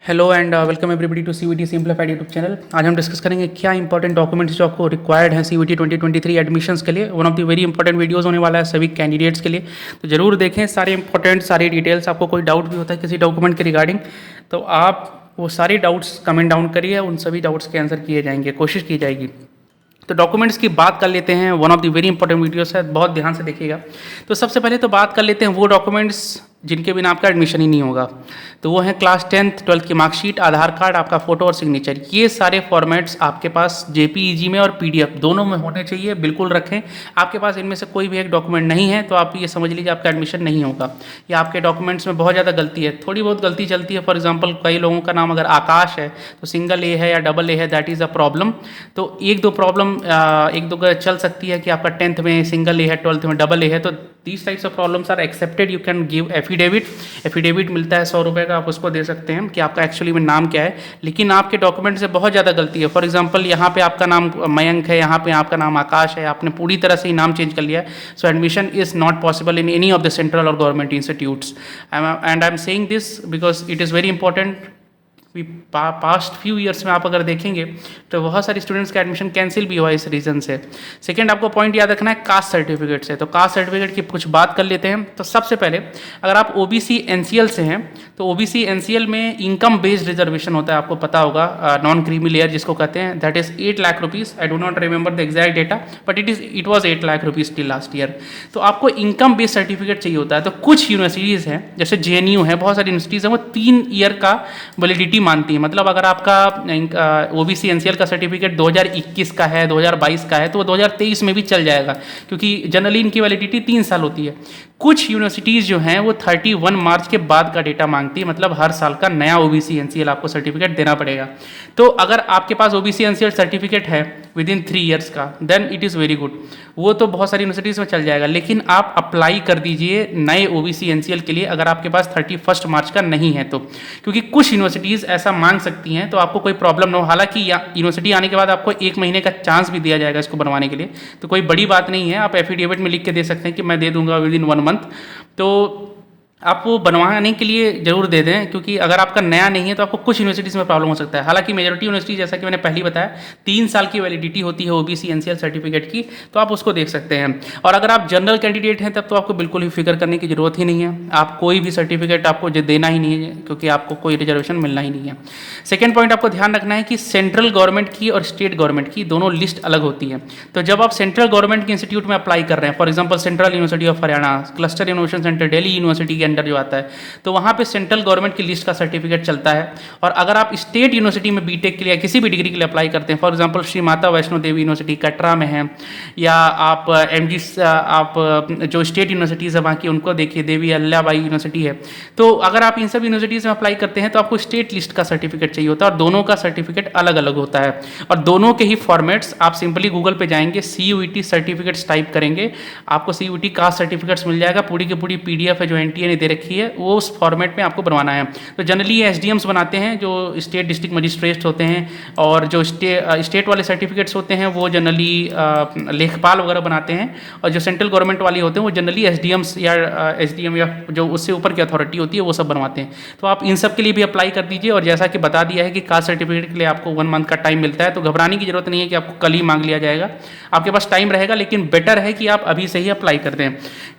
Hello and welcome everybody to CVT simplified YouTube channel. आज हम discuss करेंगे क्या इंपॉर्टेंट डॉक्यूमेंट्स जो आपको रिक्वायर्ड हैं सीवीटी 2023 एडमिशंस के लिए। One of the very important videos होने वाला है सभी कैंडिडेट्स के लिए, तो जरूर देखें सारे इंपॉर्टेंट सारी डिटेल्स। आपको कोई डाउट भी होता है किसी डॉक्यूमेंट के रिगार्डिंग तो आप वो सारी डाउट्स कमेंट डाउन करिए, उन सभी डाउट्स के आंसर किए जाएंगे, कोशिश की जाएगी। तो डॉक्यूमेंट्स की बात कर लेते हैं, one of the very important videos है, बहुत ध्यान से देखिएगा। तो सबसे पहले तो बात कर लेते हैं वो डॉक्यूमेंट्स जिनके बिना आपका एडमिशन ही नहीं होगा। तो वो है क्लास 10th 12th की मार्कशीट, आधार कार्ड, आपका फोटो और सिग्नेचर। ये सारे फॉर्मेट्स आपके पास जेपीईजी में और पीडीएफ दोनों में होने चाहिए, बिल्कुल रखें। आपके पास इनमें से कोई भी एक डॉक्यूमेंट नहीं है तो आप ये समझ लीजिए आपका एडमिशन नहीं होगा, या आपके डॉक्यूमेंट्स में बहुत ज़्यादा गलती है। थोड़ी बहुत गलती चलती है, फॉर एग्जाम्पल कई लोगों का नाम अगर आकाश है तो सिंगल ए है या डबल ए है, दैट इज़ अ प्रॉब्लम। तो एक दो प्रॉब्लम एक दो चल सकती है कि आपका 10th में सिंगल ए है, 12th में डबल ए है, तो these types of problems are accepted. You can give affidavit मिलता है 100 रुपये का, आप उसको दे सकते हैं कि आपका एक्चुअली में नाम क्या है। लेकिन आपके डॉक्यूमेंट से बहुत ज़्यादा गलती है। फॉर एग्जांपल यहाँ पे आपका नाम मयंक है, यहाँ पे आपका नाम आकाश है, आपने पूरी तरह से ही नाम चेंज कर लिया है। So admission is not possible in any of the central और government institutes. And I am saying this because it is very important. Past few years में आप अगर देखेंगे तो बहुत सारे स्टूडेंट्स का एडमिशन कैंसिल भी हुआ इस रीज़न से। सेकंड, आपको पॉइंट याद रखना है कास्ट सर्टिफिकेट से। तो कास्ट सर्टिफिकेट की कुछ बात कर लेते हैं। तो सबसे पहले अगर आप ओबीसी एनसीएल से हैं तो ओबीसी एनसीएल में इनकम बेस्ड रिजर्वेशन होता है, आपको पता होगा, नॉन क्रीमी लेयर जिसको कहते हैं, that is 8 lakh rupees. I do not remember the exact data but it was 8 lakh rupees till last year. तो आपको इनकम बेस्ड सर्टिफिकेट चाहिए होता है। तो कुछ यूनिवर्सिटीज़ हैं जैसे जेएनयू है, बहुत सारी यूनिवर्सिटीज़ हैं, वो 3 ईयर का वैलिडिटी मानती है। मतलब अगर आपका ओबीसी एनसीएल का सर्टिफिकेट 2021 का है, 2022 का है, तो वो 2023 में भी चल जाएगा, क्योंकि जनरली इनकी वैलिडिटी 3 साल होती है। कुछ यूनिवर्सिटीज़ जो हैं वो 31 मार्च के बाद का डेटा मांगती है, मतलब हर साल का नया ओबीसी एनसीएल आपको सर्टिफिकेट देना पड़ेगा। तो अगर आपके पास ओबीसी एनसीएल सर्टिफिकेट है विद इन 3 ईयर्स का, then it is very good, वो तो बहुत सारी यूनिवर्सिटीज़ में चल जाएगा। लेकिन आप अप्लाई कर दीजिए नए ओबीसी एनसीएल के लिए अगर आपके पास 31 मार्च का नहीं है तो, क्योंकि कुछ यूनिवर्सिटीज़ ऐसा मांग सकती हैं, तो आपको कोई प्रॉब्लम ना हो। हालांकि यूनिवर्सिटी आने के बाद आपको 1 महीने का चांस भी दिया जाएगा इसको बनवाने के लिए, तो कोई बड़ी बात नहीं है। आप एफिडेविट में लिख के दे सकते हैं कि मैं दे दूंगा विद इन 1 मंथ। तो आप वो बनवाने के लिए जरूर दे दें, क्योंकि अगर आपका नया नहीं है तो आपको कुछ यूनिवर्सिटीज़ में प्रॉब्लम हो सकता है। हालांकि मेजॉरिटी यूनिवर्सिटी, जैसा कि मैंने पहले बताया, 3 साल की वैलिडिटी होती है ओबीसी एनसीएल सर्टिफिकेट की, तो आप उसको देख सकते हैं। और अगर आप जनरल कैंडिडेट हैं तब तो आपको बिल्कुल भी फिक्र करने की जरूरत ही नहीं है। आप कोई भी सर्टिफिकेट आपको देना ही नहीं है, क्योंकि आपको कोई रिजर्वेशन मिलना ही नहीं है। सेकेंड पॉइंट आपको ध्यान रखना है कि सेंट्रल गवर्नमेंट की और स्टेट गवर्नमेंट की दोनों लिस्ट अलग होती है। तो जब आप सेंट्रल गवर्नमेंट के इंस्टीट्यूट में अप्लाई कर रहे हैं, for example central university of Haryana, cluster innovation centre Delhi university के अंडर जो आता है, तो वहाँ पे सेंट्रल गवर्नमेंट की लिस्ट का सर्टिफिकेट चलता है। और अगर आप स्टेट यूनिवर्सिटी में बीटेक के लिए किसी भी डिग्री के लिए अप्लाई करते हैं, for example Shri Mata Vaishno Devi university Katra में है, या आप आप जो स्टेट यूनिवर्सिटीज़ है वहाँ की उनको देखिए, देवी अल्लाबाई यूनिवर्सिटी है, तो अगर आप इन सब यूनिवर्सिटीज़ में अप्लाई करते हैं तो आपको स्टेट लिस्ट का सर्टिफिकेट चाहिए होता है, और दोनों का सर्टिफिकेट अलग अलग होता है। और दोनों के ही फॉर्मेट्स आप सिंपली गूगल पे जाएंगे, CUET सर्टिफिकेट्स टाइप करेंगे, आपको CUET कास्ट सर्टिफिकेट्स मिल जाएगा। पूरी की पूरी PDF है जो NTA ने दे रखी है, वो उस फॉर्मेट में आपको बनवाना है। तो जनरली ये SDMs बनाते हैं, जो स्टेट डिस्ट्रिक्ट मजिस्ट्रेट्स होते हैं, और जो स्टेट वाले सर्टिफिकेट्स होते हैं वो जनरली लेखपाल वगैरह बनाते हैं, और जो सेंट्रल गवर्नमेंट वाले होते हैं वो जनरली SDMs या SDM या जो उससे ऊपर की अथॉरिटी होती है वो सब बनवाते हैं। तो आप इन सब के लिए भी अप्लाई कर दीजिए। और जैसा कि बता दिया है कि कास्ट सर्टिफिकेट के लिए आपको 1 मंथ का टाइम मिलता है, तो घबराने की जरूरत नहीं है कि आपको कल ही मांग लिया जाएगा, आपके पास टाइम रहेगा, लेकिन बेटर है कि आप अभी से ही अप्लाई कर दें।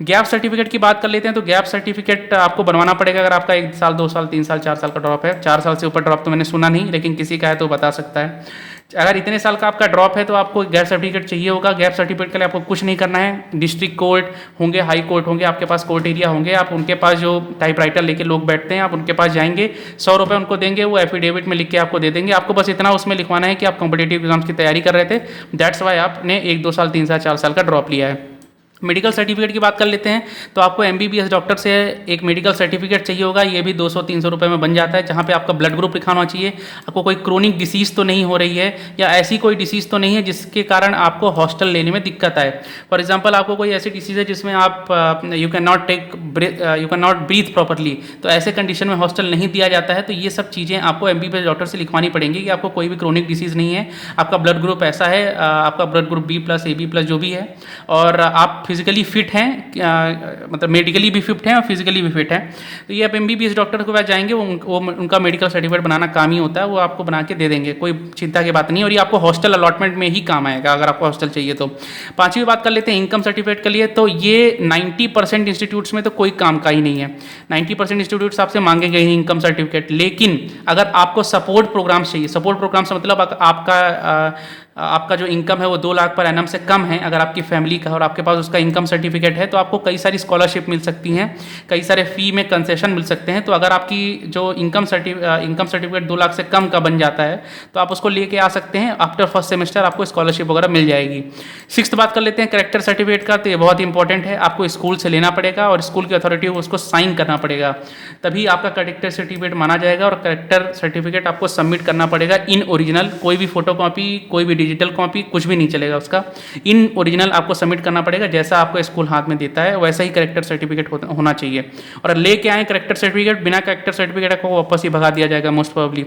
गैप सर्टिफिकेट की बात कर लेते हैं। तो गैप सर्टिफिकेट आपको बनवाना पड़ेगा अगर आपका 1 साल 2 साल 3 साल 4 साल का ड्रॉप है। 4 साल से ऊपर ड्रॉप तो मैंने सुना नहीं, लेकिन किसी का है तो बता सकता है। अगर इतने साल का आपका ड्रॉप है तो आपको गैप सर्टिफिकेट चाहिए होगा। गैप सर्टिफिकेट के लिए आपको कुछ नहीं करना है। डिस्ट्रिक्ट कोर्ट होंगे, हाई कोर्ट होंगे, आपके पास कोर्ट एरिया होंगे, आप उनके पास जो टाइपराइटर लेके लोग बैठते हैं, आप उनके पास जाएंगे, 100 रुपये उनको देंगे, वो एफिडेविट में लिख के आपको दे देंगे। आपको बस इतना उसमें लिखवाना है कि आप कॉम्पिटेटिव एग्जाम्स की तैयारी कर रहे थे, दैट्स वाई आपने 1 2 साल 3 साल 4 साल का ड्रॉप लिया है। मेडिकल सर्टिफिकेट की बात कर लेते हैं। तो आपको MBBS डॉक्टर से एक मेडिकल सर्टिफिकेट चाहिए होगा, ये भी 200-300 रुपये में बन जाता है, जहाँ पे आपका ब्लड ग्रुप लिखा होना चाहिए, आपको कोई क्रोनिक डिसीज़ तो नहीं हो रही है, या ऐसी कोई डिसीज़ तो नहीं है जिसके कारण आपको हॉस्टल लेने में दिक्कत आए। फॉर एग्जांपल आपको कोई ऐसी डिसीज़ है जिसमें आप you can not breathe properly, तो ऐसे कंडीशन में हॉस्टल नहीं दिया जाता है। तो ये सब चीज़ें आपको MBBS डॉक्टर से लिखवानी पड़ेंगी कि आपको कोई भी क्रोनिक डिसीज़ नहीं है, आपका ब्लड ग्रुप ऐसा है, आपका ब्लड ग्रुप B+, AB+ जो भी है, और आप फिजिकली फिट हैं, मतलब मेडिकली भी फिट हैं और फिजिकली भी फिट हैं, तो ये आप MBBS डॉक्टर के पास जाएंगे, वो उनका मेडिकल सर्टिफिकेट बनाना काम ही होता है, वो आपको बना के दे देंगे, कोई चिंता की बात नहीं है। और ये आपको हॉस्टल अलॉटमेंट में ही काम आएगा अगर आपको हॉस्टल चाहिए तो। पाँचवीं बात कर लेते हैं इनकम सर्टिफिकेट के लिए, तो ये 90% इंस्टीट्यूट्स में तो कोई काम का ही नहीं है। 90% इंस्टीट्यूट्स आपसे मांगे गए हैं इनकम सर्टिफिकेट, लेकिन अगर आपको सपोर्ट प्रोग्राम्स चाहिए, सपोर्ट प्रोग्राम से मतलब आपका जो इनकम है वो 2 लाख पर एनम से कम है अगर आपकी फैमिली का, और आपके पास उसका इनकम सर्टिफिकेट है, तो आपको कई सारी स्कॉलरशिप मिल सकती हैं, कई सारे फ़ी में कंसेशन मिल सकते हैं। तो अगर आपकी जो इनकम सर्टिफिकेट 2 लाख से कम का बन जाता है तो आप उसको लेके आ सकते हैं, आफ्टर फर्स्ट सेमेस्टर आपको स्कॉलरशिप वगैरह मिल जाएगी। 6th बात कर लेते हैं कैरेक्टर सर्टिफिकेट का, तो ये बहुत इंपॉर्टेंट है, आपको स्कूल से लेना पड़ेगा और स्कूल की अथॉरिटी को उसको साइन करना पड़ेगा, तभी आपका कैरेक्टर सर्टिफिकेट माना जाएगा। और कैरेक्टर सर्टिफिकेट आपको सबमिट करना पड़ेगा इन ओरिजिनल, कोई भी फोटोकॉपी, कोई भी डिजिटल कॉपी, कुछ भी नहीं चलेगा उसका, इन ओरिजिनल आपको सबमिट करना पड़ेगा, जैसा आपको स्कूल हाथ में देता है वैसा ही कैरेक्टर सर्टिफिकेट होना चाहिए। और लेके आए कैरेक्टर सर्टिफिकेट, बिना कैरेक्टर सर्टिफिकेट को वापस ही भगा दिया जाएगा मोस्ट प्रोबेबली।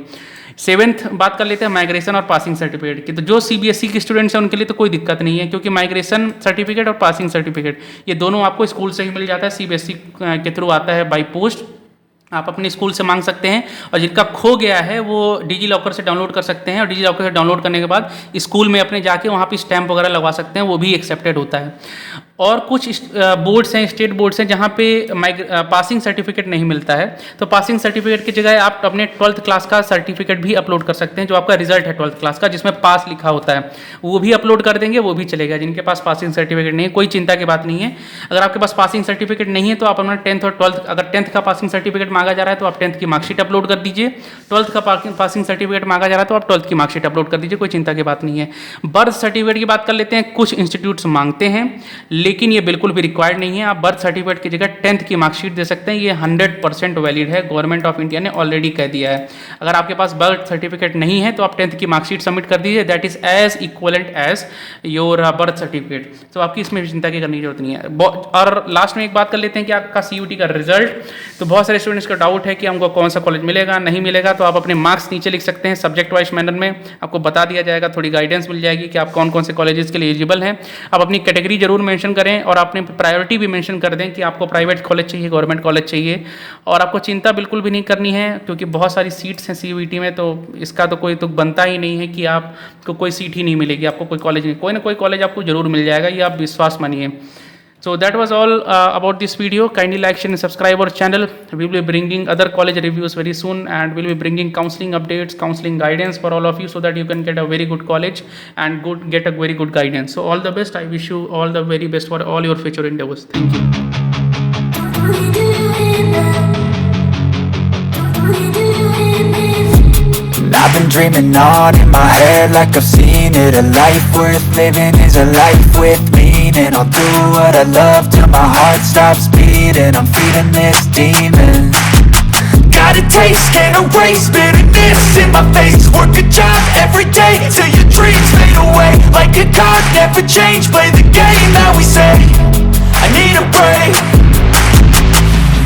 7th बात कर लेते हैं माइग्रेशन और पासिंग सर्टिफिकेट की, तो जो CBSE के स्टूडेंट्स हैं उनके लिए तो कोई दिक्कत नहीं है, क्योंकि माइग्रेशन सर्टिफिकेट और पासिंग सर्टिफिकेट ये दोनों आपको स्कूल से ही मिल जाता है, CBSE के थ्रू आता है बाई पोस्ट, आप अपने स्कूल से मांग सकते हैं। और जिनका खो गया है वो डिजी लॉकर से डाउनलोड कर सकते हैं, और डिजी लॉकर से डाउनलोड करने के बाद स्कूल में अपने जाके वहाँ पे स्टैंप वगैरह लगवा सकते हैं, वो भी एक्सेप्टेड होता है। और कुछ बोर्ड्स हैं, स्टेट बोर्ड्स हैं, जहाँ पे पासिंग सर्टिफिकेट नहीं मिलता है, तो पासिंग सर्टिफिकेट की जगह आप अपने 12th क्लास का सर्टिफिकेट भी अपलोड कर सकते हैं, जो आपका रिजल्ट है 12th क्लास का जिसमें पास लिखा होता है, वो भी अपलोड कर देंगे, वो भी चलेगा। जिनके पास पासिंग सर्टिफिकेट नहीं है कोई चिंता की बात नहीं है। अगर आपके पास पासिंग सर्टिफिकेट नहीं है तो आप अपना 10th और 12th, अगर 10th का पासिंग सर्टिफिकेट मांगा जा रहा है तो आप 10th की मार्कशीट अपलोड कर दीजिए, 12th का पासिंग सर्टिफिकेट मांगा जा रहा है तो आप 12th की मार्कशीट अपलोड कर दीजिए, कोई चिंता की बात नहीं है। बर्थ सर्टिफिकेट की बात कर लेते हैं, कुछ इंस्टीट्यूट्स मांगते हैं लेकिन ये बिल्कुल भी रिक्वायर्ड नहीं है, आप बर्थ सर्टिफिकेट की जगह 10th की मार्कशीट दे सकते हैं, ये 100% वैलिड है, गवर्नमेंट ऑफ इंडिया ने ऑलरेडी कह दिया है। अगर आपके पास बर्थ सर्टिफिकेट नहीं है तो आप 10th की मार्कशीट सबमिट कर दीजिए, that is as equivalent as your birth certificate, तो आपकी इसमें चिंता की करने की जरूरत नहीं है। और लास्ट में एक बात कर लेते हैं कि आपका CUT का रिजल्ट, तो बहुत सारे स्टूडेंट्स का डाउट है कि हमको कौन सा कॉलेज मिलेगा नहीं मिलेगा, तो आप अपने मार्क्स नीचे लिख सकते हैं, सब्जेक्ट वाइज मैनर में आपको बता दिया जाएगा, थोड़ी गाइडेंस मिल जाएगी कि आप कौन कौन से कॉलेजेस के लिए एलिजिबल हैं। आप अपनी कैटेगरी जरूर मेंशन करें और अपनी प्रायोरिटी भी मेंशन कर दें कि आपको प्राइवेट कॉलेज चाहिए, गवर्नमेंट कॉलेज चाहिए, और आपको चिंता बिल्कुल भी नहीं करनी है क्योंकि बहुत सारी सीट्स हैं CUT में, तो इसका तो कोई तुक बनता ही नहीं है कि आपको कोई सीट ही नहीं मिलेगी, आपको कोई कॉलेज नहीं, कोई ना कोई कॉलेज आपको जरूर मिल जाएगा, ये आप विश्वास मानिए। So that was all about this video. Kindly like, share and subscribe our channel. We will be bringing other college reviews very soon, and we'll be bringing counseling updates, counseling guidance for all of you so that you can get a very good college and get a very good guidance. So all the best. I wish you all the very best for all your future endeavors. Thank you. I've been dreaming on in my head like I've seen it. A life worth living is a life with meaning. I'll do what I love till my heart stops beating. I'm feeding this demon. Got a taste, can't erase bitterness in my face. Work a job every day till your dreams fade away. Like a card, never change, play the game that we say. I need a break.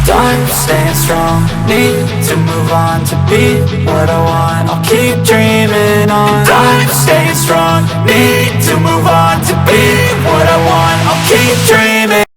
I'm staying strong, need to move on to be what I want. I'll keep dreaming on. I'm staying strong, need to move on to be what I want. I'll keep dreaming.